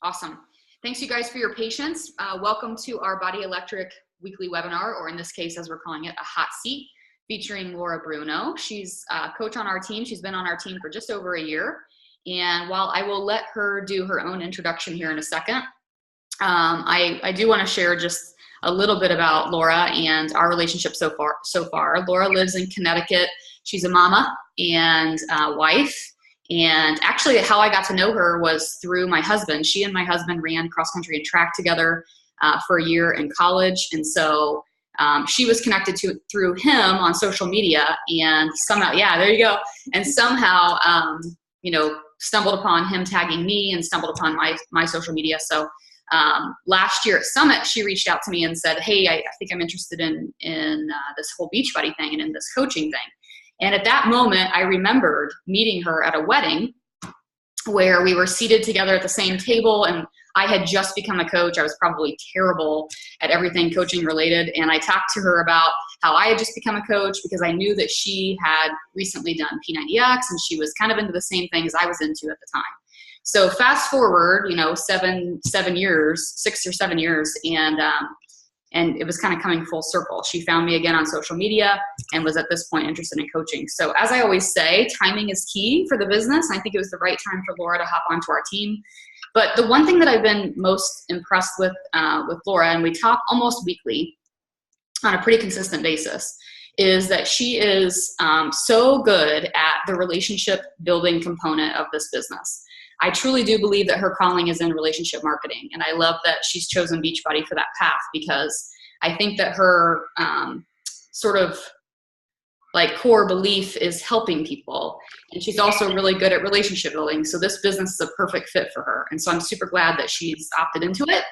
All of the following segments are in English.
Awesome. Thanks you guys for your patience. Welcome to our Body Electric weekly webinar, or in this case, as we're calling it, a hot seat, featuring Laura Bruno. She's a coach on our team. She's been on our team for just over a year. And while I will let her do her own introduction here in a second, I do want to share just a little bit about Laura and our relationship so far. Laura lives in Connecticut. She's a mama and wife. And actually how I got to know her was through my husband. She and my husband ran cross country and track together for a year in college. And so she was connected through him on social media, and somehow, yeah, there you go. And somehow, stumbled upon him tagging me and stumbled upon my social media. So last year at Summit, she reached out to me and said, hey, I think I'm interested in this whole Beachbody thing and in this coaching thing. And at that moment, I remembered meeting her at a wedding where we were seated together at the same table, and I had just become a coach. I was probably terrible at everything coaching related. And I talked to her about how I had just become a coach because I knew that she had recently done P90X and she was kind of into the same things I was into at the time. So fast forward, 6 or 7 years, and it was kind of coming full circle. She found me again on social media and was at this point interested in coaching. So as I always say, timing is key for the business. I think it was the right time for Laura to hop onto our team. But the one thing that I've been most impressed with Laura, and we talk almost weekly on a pretty consistent basis, is that she is so good at the relationship building component of this business. I truly do believe that her calling is in relationship marketing. And I love that she's chosen Beachbody for that path, because I think that her sort of like core belief is helping people. And she's also really good at relationship building. So this business is a perfect fit for her. And so I'm super glad that she's opted into it.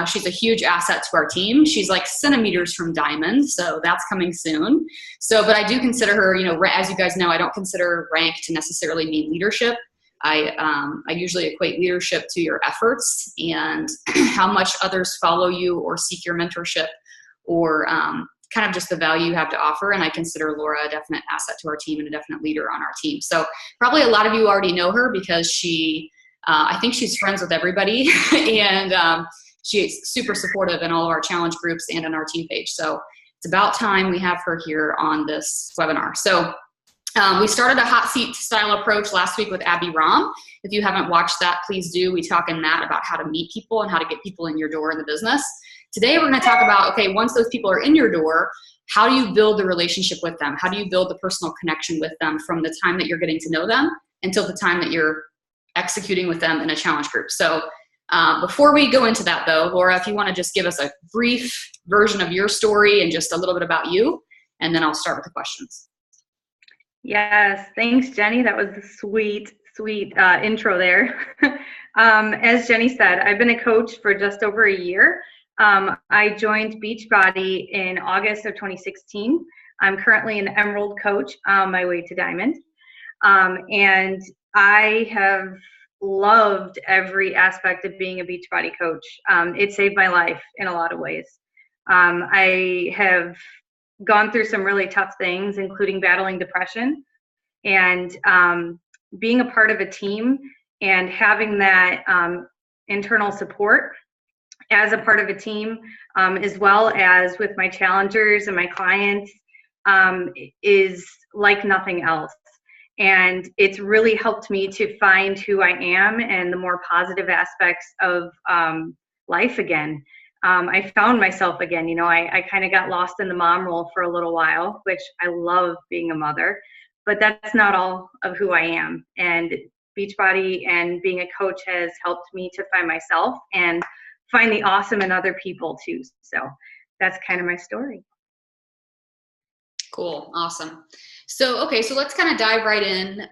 She's a huge asset to our team. She's like centimeters from diamond. So that's coming soon. So, but I do consider her, as you guys know, I don't consider rank to necessarily mean leadership. I usually equate leadership to your efforts and how much others follow you or seek your mentorship, or kind of just the value you have to offer. And I consider Laura a definite asset to our team and a definite leader on our team. So probably a lot of you already know her because I think she's friends with everybody and she's super supportive in all of our challenge groups and in our team page. So it's about time we have her here on this webinar. So we started a hot seat style approach last week with Abby Rom. If you haven't watched that, please do. We talk in that about how to meet people and how to get people in your door in the business. Today, we're going to talk about, okay, once those people are in your door, how do you build the relationship with them? How do you build the personal connection with them from the time that you're getting to know them until the time that you're executing with them in a challenge group? So before we go into that though, Laura, if you want to just give us a brief version of your story and just a little bit about you, and then I'll start with the questions. Yes, thanks, Jenny. That was a sweet intro there. As Jenny said, I've been a coach for just over a year. I joined Beachbody in August of 2016. I'm currently an Emerald coach on my way to Diamond. And I have loved every aspect of being a Beachbody coach. It saved my life in a lot of ways. I have gone through some really tough things, including battling depression, and being a part of a team and having that internal support as a part of a team, as well as with my challengers and my clients, is like nothing else. And it's really helped me to find who I am and the more positive aspects of life again. I found myself again. I kind of got lost in the mom role for a little while, which I love being a mother, but that's not all of who I am. And Beachbody and being a coach has helped me to find myself and find the awesome in other people too. So that's kind of my story. Cool. Awesome. So, okay. So let's kind of dive right in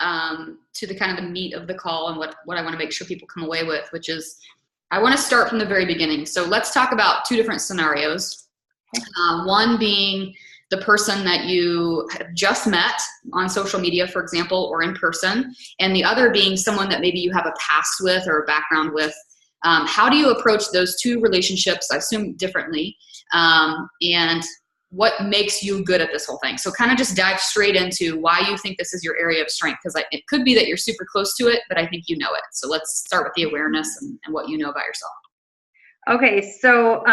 to the kind of the meat of the call and what I want to make sure people come away with, which is, I want to start from the very beginning. So let's talk about two different scenarios. One being the person that you have just met on social media, for example, or in person, and the other being someone that maybe you have a past with or a background with. How do you approach those two relationships, I assume differently, and what makes you good at this whole thing. So kind of just dive straight into why you think this is your area of strength, because it could be that you're super close to it, but I think you know it. So let's start with the awareness and what you know about yourself. Okay, so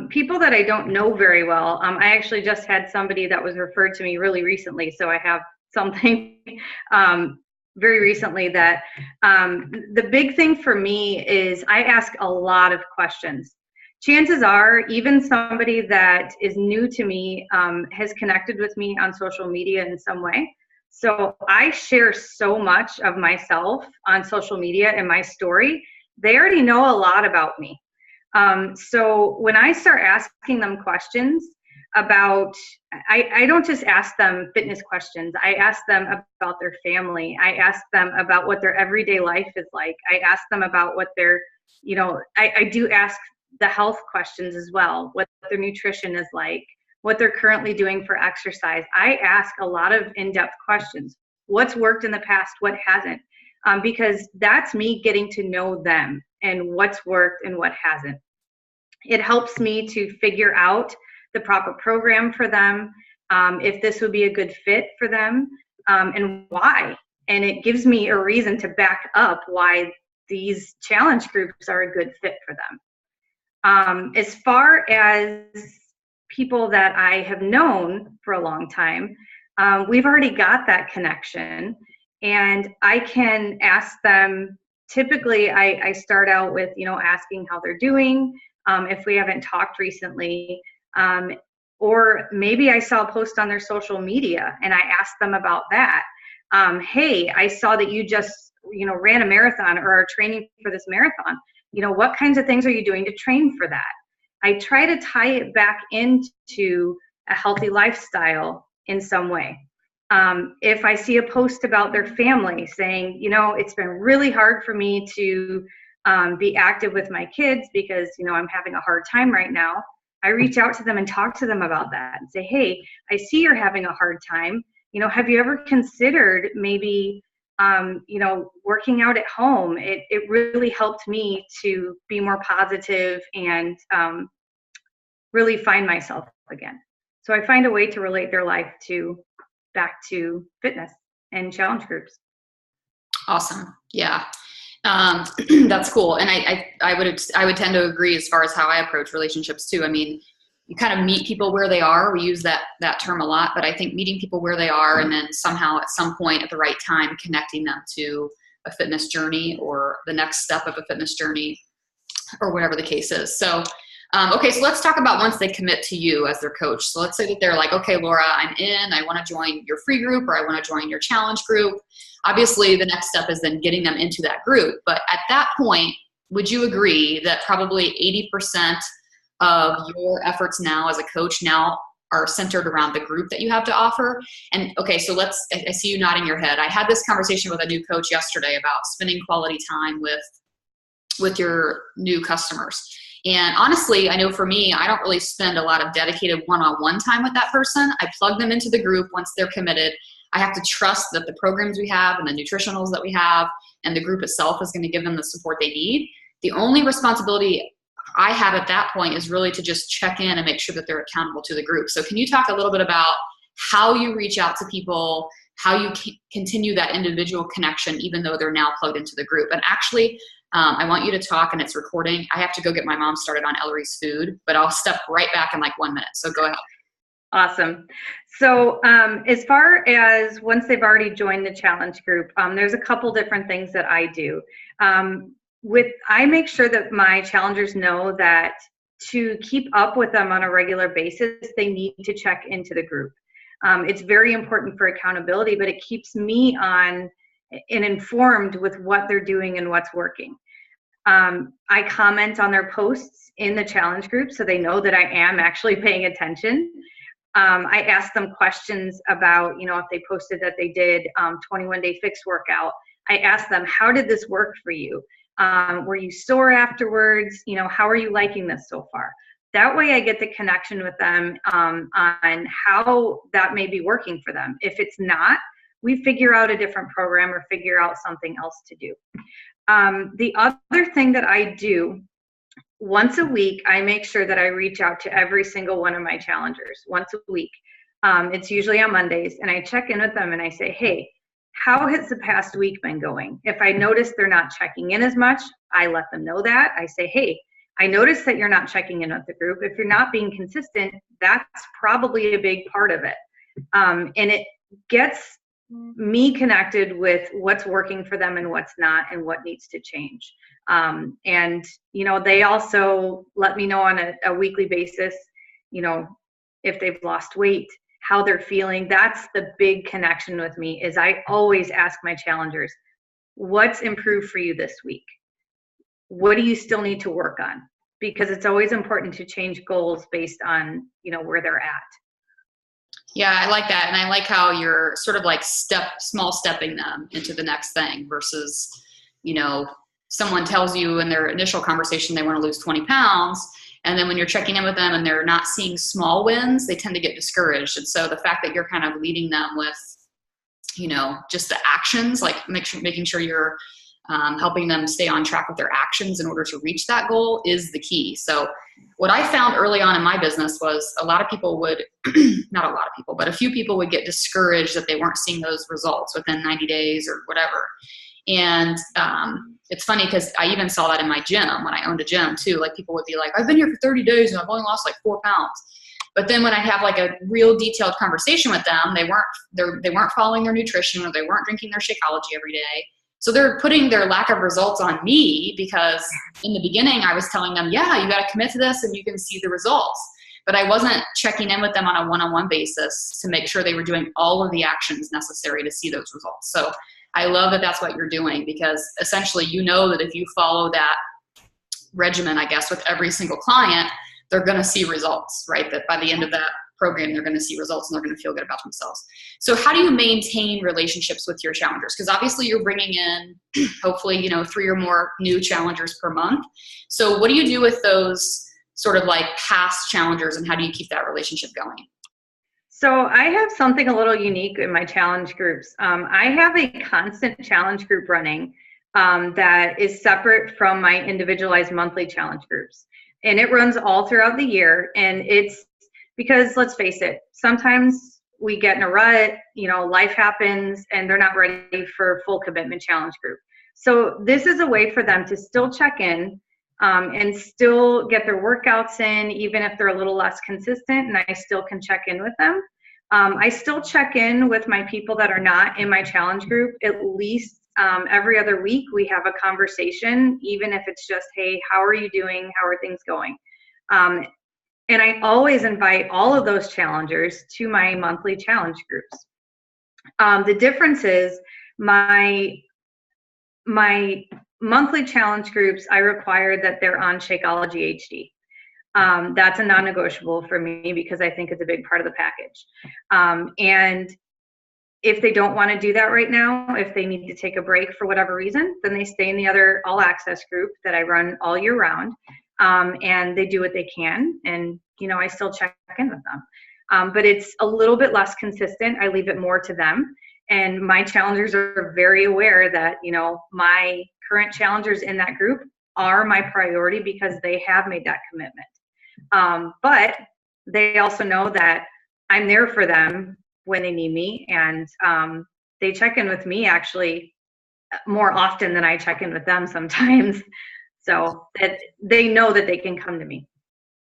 people that I don't know very well, I actually just had somebody that was referred to me really recently, so I have something very recently that the big thing for me is I ask a lot of questions. Chances are, even somebody that is new to me has connected with me on social media in some way. So I share so much of myself on social media in my story. They already know a lot about me. So when I start asking them questions about, I don't just ask them fitness questions. I ask them about their family. I ask them about what their everyday life is like. I ask them about what their, I do ask the health questions as well, what their nutrition is like, what they're currently doing for exercise. I ask a lot of in-depth questions. What's worked in the past, what hasn't? Because that's me getting to know them and what's worked and what hasn't. It helps me to figure out the proper program for them, if this would be a good fit for them, and why. And it gives me a reason to back up why these challenge groups are a good fit for them. As far as people that I have known for a long time, we've already got that connection, and I can ask them. Typically, I start out with, asking how they're doing, if we haven't talked recently, or maybe I saw a post on their social media and I asked them about that. Hey, I saw that you just, ran a marathon or are training for this marathon. What kinds of things are you doing to train for that? I try to tie it back into a healthy lifestyle in some way. If I see a post about their family saying, it's been really hard for me to be active with my kids because, I'm having a hard time right now, I reach out to them and talk to them about that and say, hey, I see you're having a hard time. Have you ever considered maybe working out at home? It really helped me to be more positive and really find myself again. So I find a way to relate their life back to fitness and challenge groups. Awesome. Yeah. That's cool. And I would tend to agree as far as how I approach relationships too. I mean, you kind of meet people where they are. We use that term a lot, but I think meeting people where they are and then somehow at some point at the right time connecting them to a fitness journey or the next step of a fitness journey or whatever the case is. So, okay, so let's talk about once they commit to you as their coach. So let's say that they're like, okay, Laura, I'm in, I want to join your free group or I want to join your challenge group. Obviously, the next step is then getting them into that group. But at that point, would you agree that probably 80% of your efforts now as a coach now are centered around the group that you have to offer? And okay, so I see you nodding your head. I had this conversation with a new coach yesterday about spending quality time with your new customers. And honestly, I know for me, I don't really spend a lot of dedicated one-on-one time with that person. I plug them into the group once they're committed. I have to trust that the programs we have and the nutritionals that we have and the group itself is going to give them the support they need. The only responsibility I have at that point is really to just check in and make sure that they're accountable to the group. So can you talk a little bit about how you reach out to people, how you continue that individual connection, even though they're now plugged into the group? And actually, I want you to talk, and it's recording. I have to go get my mom started on Ellery's food, but I'll step right back in like 1 minute. So go ahead. Awesome. So as far as once they've already joined the challenge group, there's a couple different things that I do. I make sure that my challengers know that to keep up with them on a regular basis, they need to check into the group. It's very important for accountability, but it keeps me on and informed with what they're doing and what's working. I comment on their posts in the challenge group so they know that I am actually paying attention. I ask them questions about, if they posted that they did 21-day fix workout, I ask them, how did this work for you? Were you sore afterwards? How are you liking this so far? That way I get the connection with them on how that may be working for them. If it's not, we figure out a different program or figure out something else to do. The other thing that I do once a week, I make sure that I reach out to every single one of my challengers once a week. It's usually on Mondays, and I check in with them and I say, hey, how has the past week been going? If I notice they're not checking in as much, I let them know that. I say, hey, I noticed that you're not checking in with the group. If you're not being consistent, that's probably a big part of it. And it gets me connected with what's working for them and what's not and what needs to change. And, they also let me know on a weekly basis, if they've lost weight, how they're feeling. That's the big connection with me, is I always ask my challengers, what's improved for you this week? What do you still need to work on? Because it's always important to change goals based on, where they're at. Yeah, I like that. And I like how you're sort of like small stepping them into the next thing versus, someone tells you in their initial conversation they want to lose 20 pounds. And then when you're checking in with them and they're not seeing small wins, they tend to get discouraged. And so the fact that you're kind of leading them with, just the actions, like making sure you're helping them stay on track with their actions in order to reach that goal is the key. So what I found early on in my business was a lot of people would, not a lot of people, but a few people would get discouraged that they weren't seeing those results within 90 days or whatever. And it's funny because I even saw that in my gym when I owned a gym too. Like people would be like, I've been here for 30 days and I've only lost like 4 pounds. But then when I have like a real detailed conversation with them, they weren't following their nutrition, or they weren't drinking their Shakeology every day. So they're putting their lack of results on me, because in the beginning I was telling them, yeah, you got to commit to this and you can see the results. But I wasn't checking in with them on a one-on-one basis to make sure they were doing all of the actions necessary to see those results. So I love that that's what you're doing, because essentially that if you follow that regimen, I guess, with every single client, they're going to see results, right? That by the end of that program, they're going to see results and they're going to feel good about themselves. So how do you maintain relationships with your challengers? Because obviously you're bringing in, hopefully, 3 or more new challengers per month. So what do you do with those sort of like past challengers, and how do you keep that relationship going? So I have something a little unique in my challenge groups. I have a constant challenge group running that is separate from my individualized monthly challenge groups. And it runs all throughout the year. And it's because, let's face it, sometimes we get in a rut, life happens and they're not ready for full commitment challenge group. So this is a way for them to still check in and still get their workouts in, even if they're a little less consistent, and I still can check in with them. I still check in with my people that are not in my challenge group at least every other week. We have a conversation, even if it's just, hey, how are you doing? How are things going? And I always invite all of those challengers to my monthly challenge groups. The difference is my monthly challenge groups, I require that they're on Shakeology HD. That's a non-negotiable for me because I think it's a big part of the package. And if they don't want to do that right now, if they need to take a break for whatever reason, then they stay in the other all access group that I run all year round. And they do what they can. And, I still check in with them. But it's a little bit less consistent. I leave it more to them. And my challengers are very aware that, my current challengers in that group are my priority because they have made that commitment. But they also know that I'm there for them when they need me. And they check in with me actually more often than I check in with them sometimes. So that they know that they can come to me.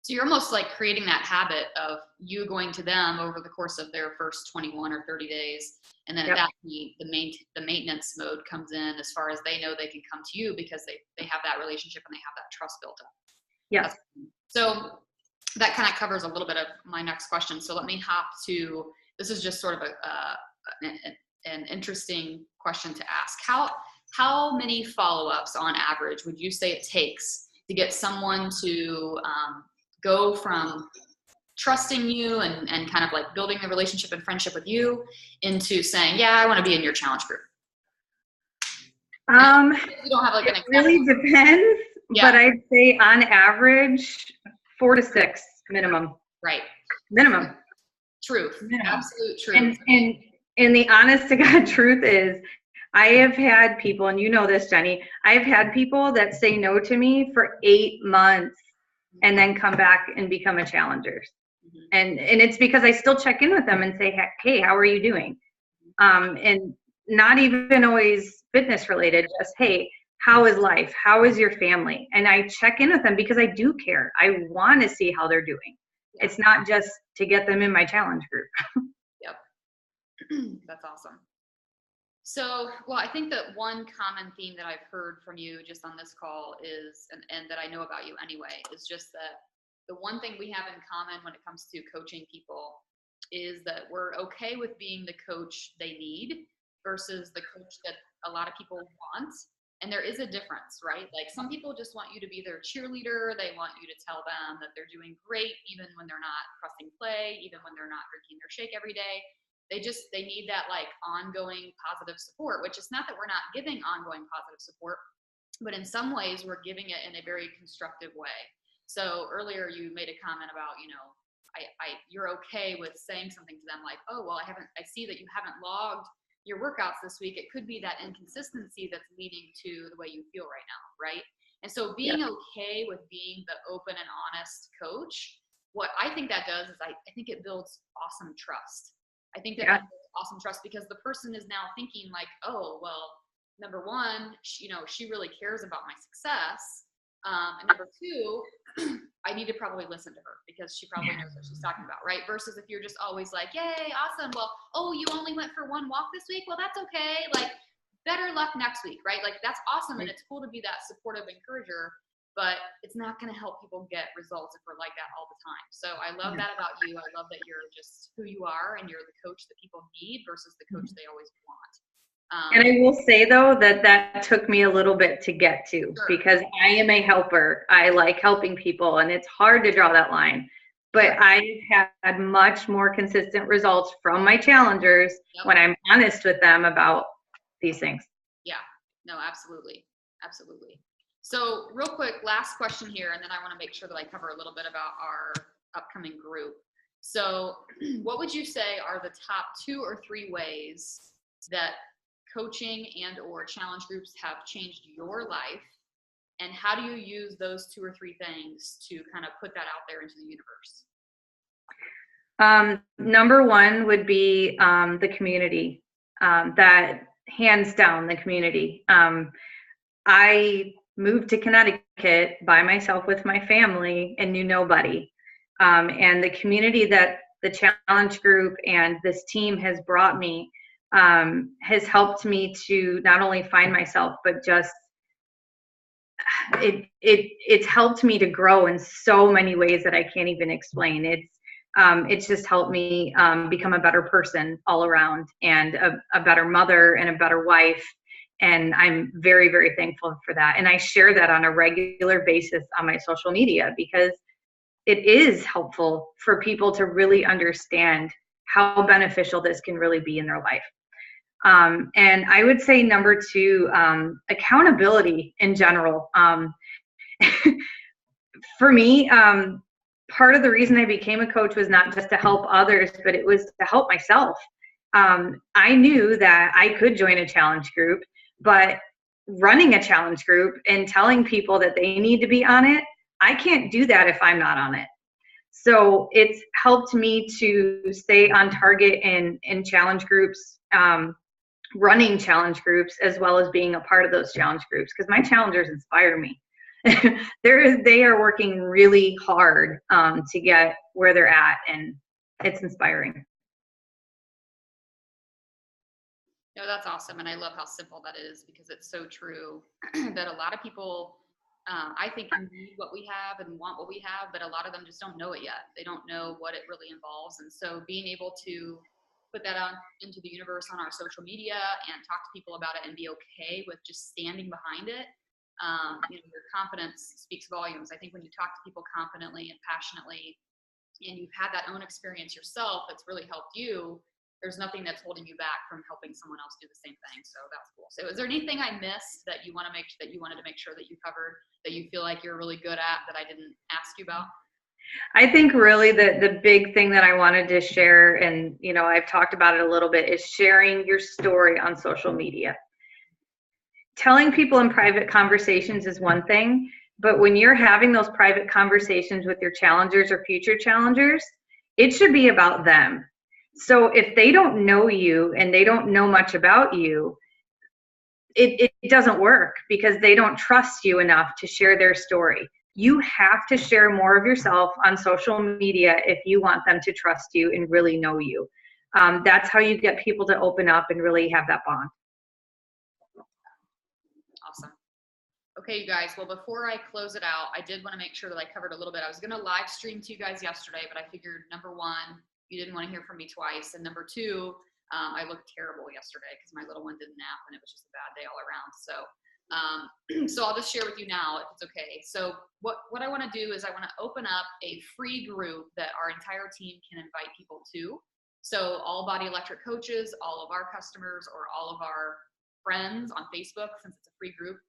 So you're almost like creating that habit of you going to them over the course of their first 21 or 30 days. And then at that point, the maintenance mode comes in as far as they know they can come to you because they have that relationship and they have that trust built up. Yes. So that kind of covers a little bit of my next question. So let me hop to, this is just sort of an interesting question to ask. How many follow-ups on average would you say it takes to get someone to go from trusting you and kind of like building the relationship and friendship with you into saying, yeah, I want to be in your challenge group? You don't have like an example. It really depends, but I'd say on average 4 to 6 minimum. Right. Minimum. Truth. Minimum. Absolute truth. And the honest to God truth is I have had people, and you know this, Jenny, I've had people that say no to me for 8 months and then come back and become a challenger. Mm-hmm. And it's because I still check in with them and say, hey, how are you doing? And not even always fitness related, just, hey, how is life? How is your family? And I check in with them because I do care. I want to see how they're doing. Yeah. It's not just to get them in my challenge group. Yep. That's awesome. So, well, I think that one common theme that I've heard from you just on this call is, and that I know about you anyway, is just that the one thing we have in common when it comes to coaching people is that we're okay with being the coach they need versus the coach that a lot of people want. And there is a difference, right? Like some people just want you to be their cheerleader. They want you to tell them that they're doing great, even when they're not pressing play, even when they're not drinking their shake every day. They need that like ongoing positive support, which is not that we're not giving ongoing positive support, but in some ways we're giving it in a very constructive way. So earlier you made a comment about, you're okay with saying something to them like, oh, well, I see that you haven't logged your workouts this week. It could be that inconsistency that's leading to the way you feel right now, right? And so being okay with being the open and honest coach, what I think that does is I think it builds awesome trust. I think that builds awesome trust because the person is now thinking like, oh, well, number one, she really cares about my success. And number two, I need to probably listen to her because she probably knows what she's talking about, right? Versus if you're just always like, yay, awesome. Well, oh, you only went for one walk this week? Well, that's okay. Like, better luck next week, right? Like, that's awesome. And it's cool to be that supportive encourager, but it's not going to help people get results if we're like that all the time. So I love that about you. I love that you're just who you are and you're the coach that people need versus the coach they always want. And I will say, though, that took me a little bit to get to because I am a helper. I like helping people, and it's hard to draw that line. But I've had much more consistent results from my challengers when I'm honest with them about these things. Yeah, no, absolutely. Absolutely. So real quick, last question here, and then I want to make sure that I cover a little bit about our upcoming group. So what would you say are the top 2 or 3 ways that coaching and or challenge groups have changed your life, and how do you use those 2 or 3 things to kind of put that out there into the universe? Number one would be the community. That hands down, the community. I moved to Connecticut by myself with my family and knew nobody. And the community that the challenge group and this team has brought me has helped me to not only find myself, but just it's helped me to grow in so many ways that I can't even explain. It's just helped me become a better person all around, and a better mother and a better wife. And I'm very, very thankful for that. And I share that on a regular basis on my social media because it is helpful for people to really understand how beneficial this can really be in their life. And I would say number 2, accountability in general. For me, part of the reason I became a coach was not just to help others, but it was to help myself. I knew that I could join a challenge group, but running a challenge group and telling people that they need to be on it, I can't do that if I'm not on it. So it's helped me to stay on target in challenge groups, running challenge groups, as well as being a part of those challenge groups, because my challengers inspire me. They are working really hard to get where they're at, and it's inspiring. No, that's awesome. And I love how simple that is because it's so true that a lot of people, I think, need what we have and want what we have, but a lot of them just don't know it yet. They don't know what it really involves. And so being able to put that out into the universe on our social media and talk to people about it and be okay with just standing behind it, your confidence speaks volumes. I think when you talk to people confidently and passionately, and you've had that own experience yourself, it's really helped you. There's nothing that's holding you back from helping someone else do the same thing. So that's cool. So is there anything I missed that you wanted to make sure that you covered, that you feel like you're really good at, that I didn't ask you about? I think really the big thing that I wanted to share, and I've talked about it a little bit, is sharing your story on social media. telling people in private conversations is one thing, but when you're having those private conversations with your challengers or future challengers, it should be about them. So if they don't know you and they don't know much about you, it doesn't work because they don't trust you enough to share their story. You have to share more of yourself on social media if you want them to trust you and really know you. That's how you get people to open up and really have that bond. Awesome. Okay, you guys. Well, before I close it out, I did want to make sure that I covered a little bit. I was going to live stream to you guys yesterday, but I figured number one, you didn't want to hear from me twice. And number two, I looked terrible yesterday because my little one didn't nap and it was just a bad day all around. So, so I'll just share with you now if it's okay. So what I want to do is I want to open up a free group that our entire team can invite people to. So all Body Electric coaches, all of our customers, or all of our friends on Facebook, since it's a free group,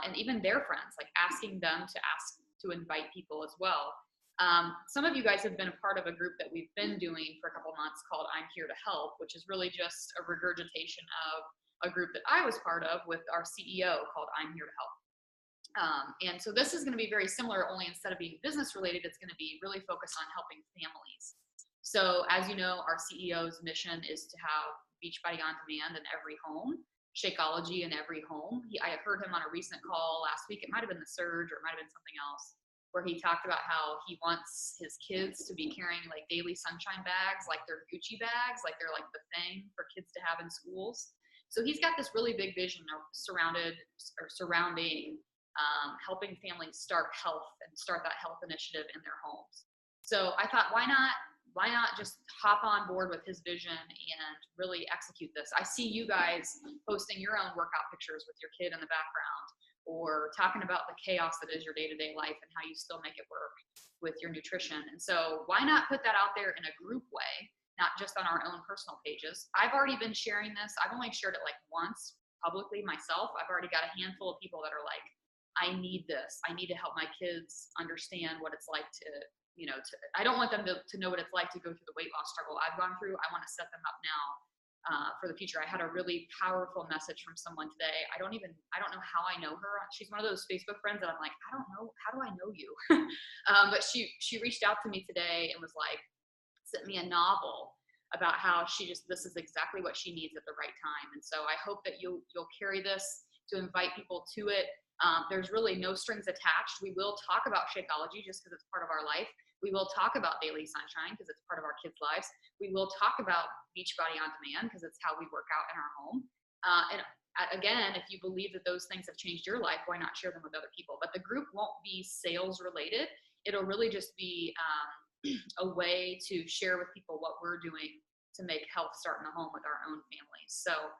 and even their friends, like asking them to invite people as well. Some of you guys have been a part of a group that we've been doing for a couple months called I'm Here to Help, which is really just a regurgitation of a group that I was part of with our CEO called I'm Here to Help. And so this is going to be very similar, only instead of being business related, it's going to be really focused on helping families. So as you know, our CEO's mission is to have Beachbody on demand in every home, Shakeology in every home. I heard him on a recent call last week. It might have been the Surge or it might have been something else, where he talked about how he wants his kids to be carrying like daily sunshine bags, like they're Gucci bags, like they're like the thing for kids to have in schools. So he's got this really big vision of surrounding helping families start health and start that health initiative in their homes. So I thought, why not just hop on board with his vision and really execute this? I see you guys posting your own workout pictures with your kid in the background, or talking about the chaos that is your day-to-day life and how you still make it work with your nutrition. And so why not put that out there in a group way, not just on our own personal pages? I've already been sharing this. I've only shared it like once publicly myself. I've already got a handful of people that are like, I need this. I need to help my kids understand what it's like to, I don't want them to know what it's like to go through the weight loss struggle I've gone through. I want to set them up now for the future. I had a really powerful message from someone today. I don't know how I know her. She's one of those Facebook friends that I'm like, I don't know, how do I know you? But she reached out to me today and was like, sent me a novel about how this is exactly what she needs at the right time. And so I hope that you'll carry this to invite people to it. There's really no strings attached. We will talk about Shakeology just because it's part of our life. We will talk about Daily Sunshine because it's part of our kids' lives. We will talk about Beachbody on Demand because it's how we work out in our home. And again, if you believe that those things have changed your life, why not share them with other people? But the group won't be sales related. It'll really just be a way to share with people what we're doing to make health start in the home with our own families. So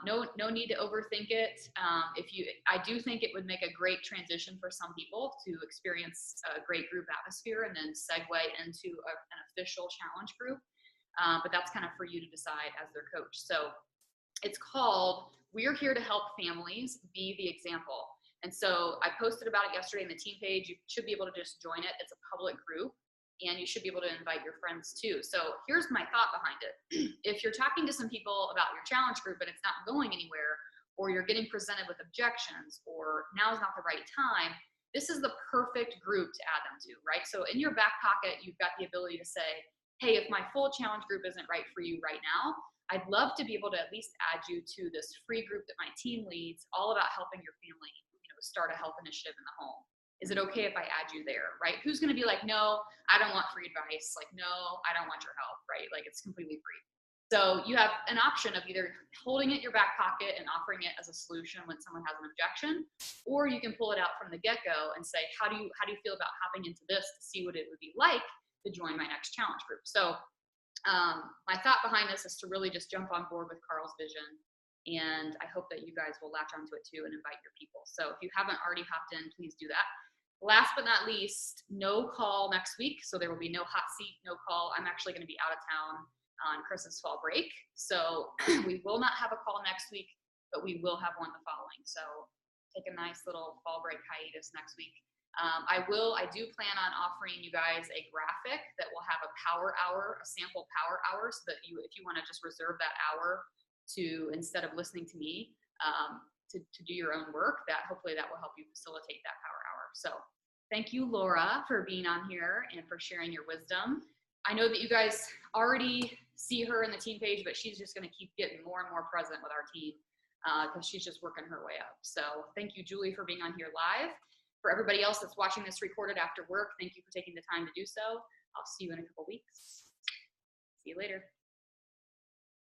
no need to overthink it. I do think it would make a great transition for some people to experience a great group atmosphere and then segue into an official challenge group. But that's kind of for you to decide as their coach. So it's called We're Here to Help Families Be the Example. And so I posted about it yesterday in the team page. You should be able to just join it. It's a public group. And you should be able to invite your friends too. So here's my thought behind it. If you're talking to some people about your challenge group and it's not going anywhere, or you're getting presented with objections, or now's not the right time, this is the perfect group to add them to, right? So in your back pocket, you've got the ability to say, hey, if my full challenge group isn't right for you right now, I'd love to be able to at least add you to this free group that my team leads, all about helping your family, start a health initiative in the home. Is it okay if I add you there, right? Who's going to be like, no, I don't want free advice. Like, no, I don't want your help, right? Like, it's completely free. So you have an option of either holding it in your back pocket and offering it as a solution when someone has an objection, or you can pull it out from the get-go and say, how do you feel about hopping into this to see what it would be like to join my next challenge group? So my thought behind this is to really just jump on board with Carl's vision. And I hope that you guys will latch onto it too and invite your people. So if you haven't already hopped in, please do that. Last but not least, no call next week. So there will be no hot seat, no call. I'm actually going to be out of town on Chris's fall break. So we will not have a call next week, but we will have one the following. So take a nice little fall break hiatus next week. I do plan on offering you guys a graphic that will have a power hour, a sample power hour, so that if you want to just reserve that hour to, instead of listening to me, to do your own work, that hopefully that will help you facilitate that power hour. So thank you, Laura, for being on here and for sharing your wisdom. I know that you guys already see her in the team page, but she's just going to keep getting more and more present with our team because she's just working her way up. So thank you, Julie, for being on here live. For everybody else that's watching this recorded after work, thank you for taking the time to do so. I'll see you in a couple weeks. See you later.